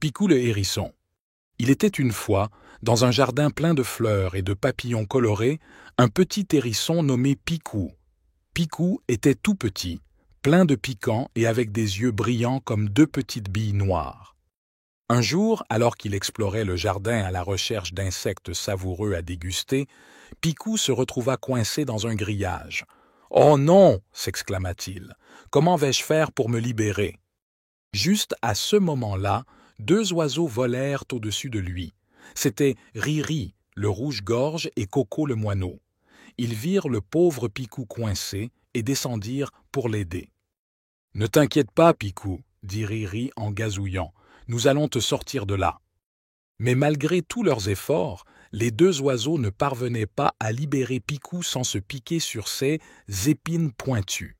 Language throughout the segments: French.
Picou le hérisson. Il était une fois, dans un jardin plein de fleurs et de papillons colorés, un petit hérisson nommé Picou. Picou était tout petit, plein de piquants et avec des yeux brillants comme deux petites billes noires. Un jour, alors qu'il explorait le jardin à la recherche d'insectes savoureux à déguster, Picou se retrouva coincé dans un grillage. « Oh non !» s'exclama-t-il. « Comment vais-je faire pour me libérer ?» Juste à ce moment-là, deux oiseaux volèrent au-dessus de lui. C'étaient Riri, le rouge-gorge, et Coco le moineau. Ils virent le pauvre Picou coincé et descendirent pour l'aider. « Ne t'inquiète pas, Picou, » dit Riri en gazouillant. « Nous allons te sortir de là. » Mais malgré tous leurs efforts, les deux oiseaux ne parvenaient pas à libérer Picou sans se piquer sur ses épines pointues.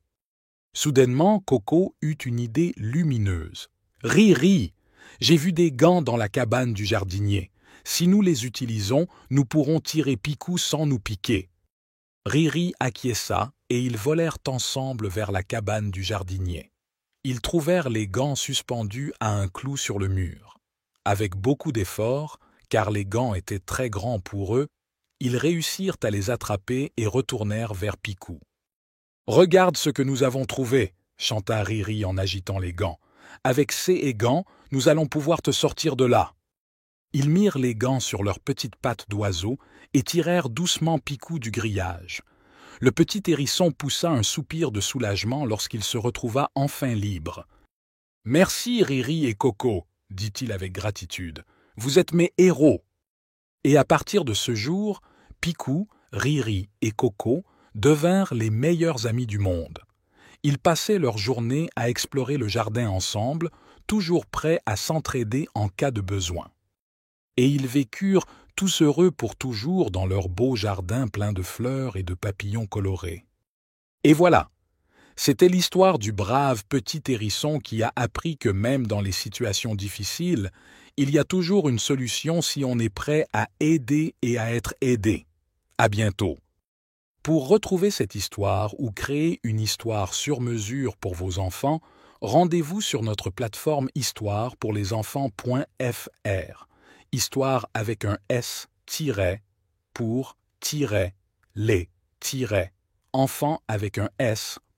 Soudainement, Coco eut une idée lumineuse. « Riri, j'ai vu des gants dans la cabane du jardinier. Si nous les utilisons, nous pourrons tirer Picou sans nous piquer. » Riri acquiesça et ils volèrent ensemble vers la cabane du jardinier. Ils trouvèrent les gants suspendus à un clou sur le mur. Avec beaucoup d'efforts, car les gants étaient très grands pour eux, ils réussirent à les attraper et retournèrent vers Picou. « Regarde ce que nous avons trouvé !» chanta Riri en agitant les gants. « Avec ces gants, nous allons pouvoir te sortir de là. » Ils mirent les gants sur leurs petites pattes d'oiseau et tirèrent doucement Picou du grillage. Le petit hérisson poussa un soupir de soulagement lorsqu'il se retrouva enfin libre. « Merci, Riri et Coco, » dit-il avec gratitude. « Vous êtes mes héros. » Et à partir de ce jour, Picou, Riri et Coco devinrent les meilleurs amis du monde. Ils passaient leur journée à explorer le jardin ensemble, toujours prêts à s'entraider en cas de besoin. Et ils vécurent tous heureux pour toujours dans leur beau jardin plein de fleurs et de papillons colorés. Et voilà, c'était l'histoire du brave petit hérisson qui a appris que même dans les situations difficiles, il y a toujours une solution si on est prêt à aider et à être aidé. À bientôt. Pour retrouver cette histoire ou créer une histoire sur mesure pour vos enfants, rendez-vous sur notre plateforme histoire pour les enfants.fr. Histoire avec un S, pour, les, enfants avec un S.fr.